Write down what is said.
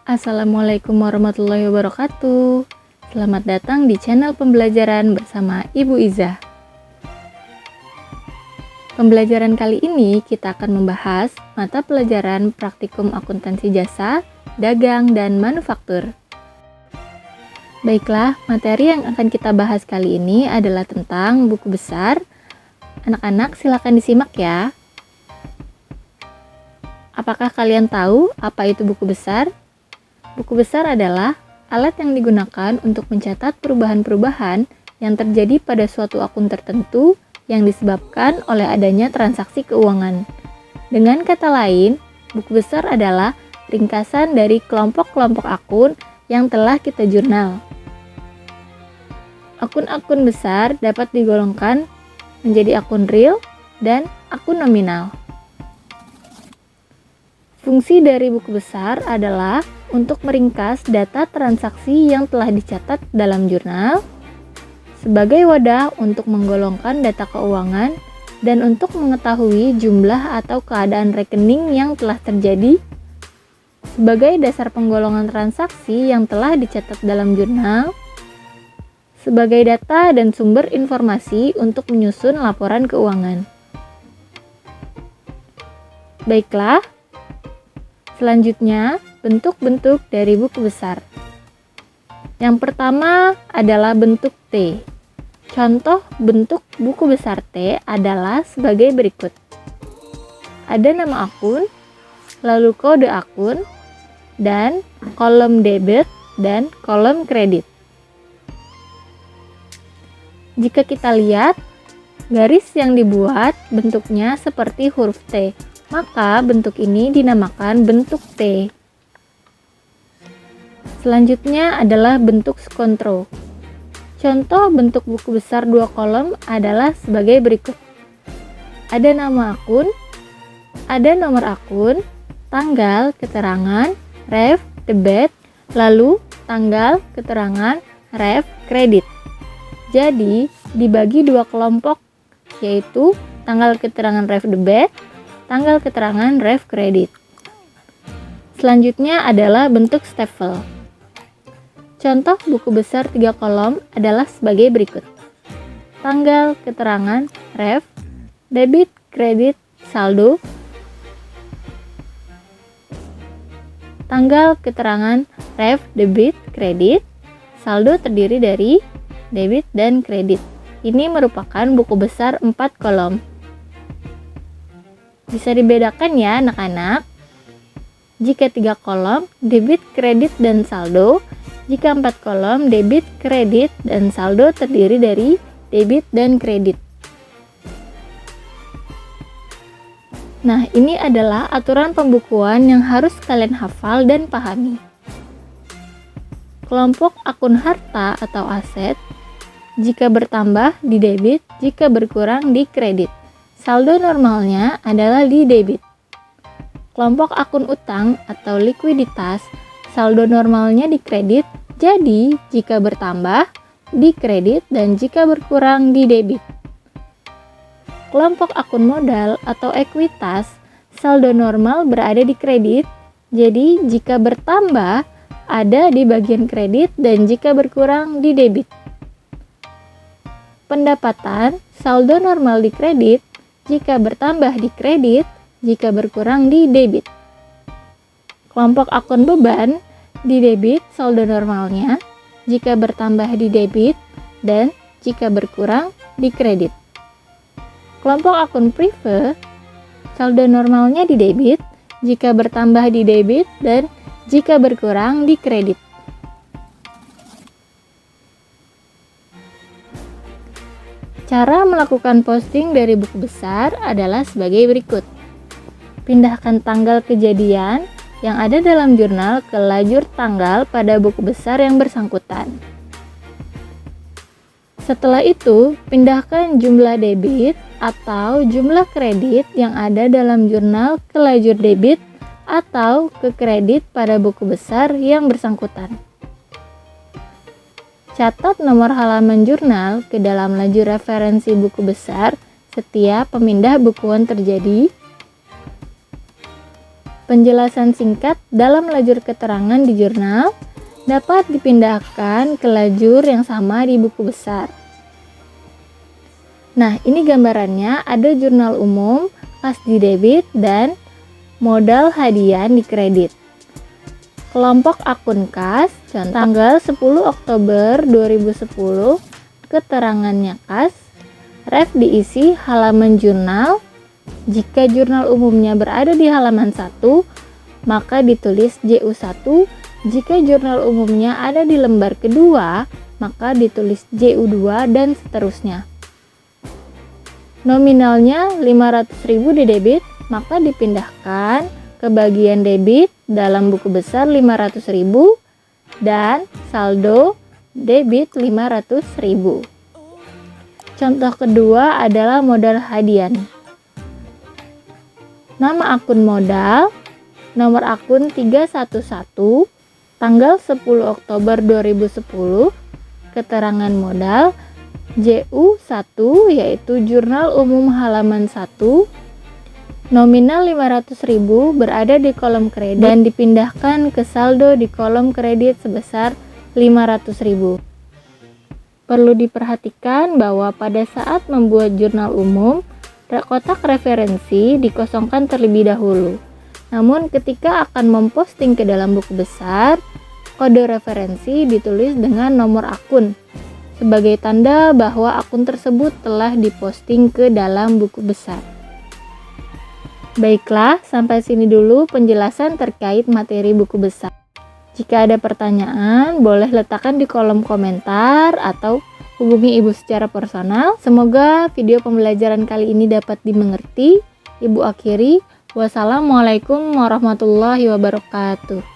Assalamualaikum warahmatullahi wabarakatuh. Selamat datang di channel pembelajaran bersama Ibu Iza. Pembelajaran kali ini kita akan membahas mata pelajaran praktikum akuntansi jasa, dagang, dan manufaktur. Baiklah, materi yang akan kita bahas kali ini adalah tentang buku besar. Anak-anak silakan disimak ya. Apakah kalian tahu apa itu buku besar? Buku besar adalah alat yang digunakan untuk mencatat perubahan-perubahan yang terjadi pada suatu akun tertentu yang disebabkan oleh adanya transaksi keuangan. Dengan kata lain, buku besar adalah ringkasan dari kelompok-kelompok akun yang telah kita jurnal. Akun-akun besar dapat digolongkan menjadi akun real dan akun nominal. Fungsi dari buku besar adalah untuk meringkas data transaksi yang telah dicatat dalam jurnal, sebagai wadah untuk menggolongkan data keuangan, dan untuk mengetahui jumlah atau keadaan rekening yang telah terjadi, sebagai dasar penggolongan transaksi yang telah dicatat dalam jurnal, sebagai data dan sumber informasi untuk menyusun laporan keuangan. Baiklah, selanjutnya bentuk-bentuk dari buku besar. Yang pertama adalah bentuk T. Contoh bentuk buku besar T adalah sebagai berikut. Ada nama akun, lalu kode akun, dan kolom debit dan kolom kredit. Jika kita lihat, garis yang dibuat bentuknya seperti huruf T, maka bentuk ini dinamakan bentuk T. Selanjutnya adalah bentuk skontro. Contoh bentuk buku besar 2 kolom adalah sebagai berikut. Ada nama akun, ada nomor akun, tanggal, keterangan, ref, debit, lalu tanggal, keterangan, ref, kredit. Jadi, dibagi 2 kelompok, yaitu tanggal keterangan ref debit, tanggal keterangan ref kredit. Selanjutnya adalah bentuk stafel. Contoh buku besar 3 kolom adalah sebagai berikut. Tanggal keterangan ref, debit, kredit, saldo. Tanggal keterangan ref, debit, kredit, saldo terdiri dari debit dan kredit. Ini merupakan buku besar 4 kolom. Bisa dibedakan ya anak-anak. Jika 3 kolom, debit, kredit, dan saldo. Jika 4 kolom, debit, kredit, dan saldo terdiri dari debit dan kredit. Nah, ini adalah aturan pembukuan yang harus kalian hafal dan pahami. Kelompok akun harta atau aset, jika bertambah di debit, jika berkurang di kredit. Saldo normalnya adalah di debit. Kelompok akun utang atau likuiditas, saldo normalnya di kredit, jadi jika bertambah di kredit dan jika berkurang di debit. Kelompok akun modal atau ekuitas, saldo normal berada di kredit, jadi jika bertambah ada di bagian kredit dan jika berkurang di debit. Pendapatan, saldo normal di kredit, jika bertambah di kredit, jika berkurang di debit. Kelompok akun beban, di debit saldo normalnya, jika bertambah di debit, dan jika berkurang di kredit. Kelompok akun prive, saldo normalnya di debit, jika bertambah di debit, dan jika berkurang di kredit. Cara melakukan posting dari buku besar adalah sebagai berikut. Pindahkan tanggal kejadian yang ada dalam jurnal ke lajur tanggal pada buku besar yang bersangkutan. Setelah itu, pindahkan jumlah debit atau jumlah kredit yang ada dalam jurnal ke lajur debit atau ke kredit pada buku besar yang bersangkutan. Catat nomor halaman jurnal ke dalam lajur referensi buku besar setiap pemindah bukuan terjadi. Penjelasan singkat dalam lajur keterangan di jurnal dapat dipindahkan ke lajur yang sama di buku besar. Nah, ini gambarannya, ada jurnal umum, kas di debit, dan modal hadiah di kredit. Kelompok akun kas, contoh tanggal 10 Oktober 2010, keterangannya kas, ref diisi halaman jurnal. Jika jurnal umumnya berada di halaman 1, maka ditulis JU1. Jika jurnal umumnya ada di lembar kedua, maka ditulis JU2 dan seterusnya. Nominalnya 500.000 di debit, maka dipindahkan ke bagian debit dalam buku besar 500.000 dan saldo debit 500.000. Contoh kedua adalah modal hadiah. Nama akun modal, nomor akun 311, tanggal 10 Oktober 2010, keterangan modal JU1 yaitu jurnal umum halaman 1, nominal 500.000 berada di kolom kredit dan dipindahkan ke saldo di kolom kredit sebesar 500.000. Perlu diperhatikan bahwa pada saat membuat jurnal umum, kotak referensi dikosongkan terlebih dahulu. Namun ketika akan memposting ke dalam buku besar, kode referensi ditulis dengan nomor akun sebagai tanda bahwa akun tersebut telah diposting ke dalam buku besar. Baiklah, sampai sini dulu penjelasan terkait materi buku besar. Jika ada pertanyaan, boleh letakkan di kolom komentar atau hubungi Ibu secara personal. Semoga video pembelajaran kali ini dapat dimengerti. Ibu akhiri, wassalamualaikum warahmatullahi wabarakatuh.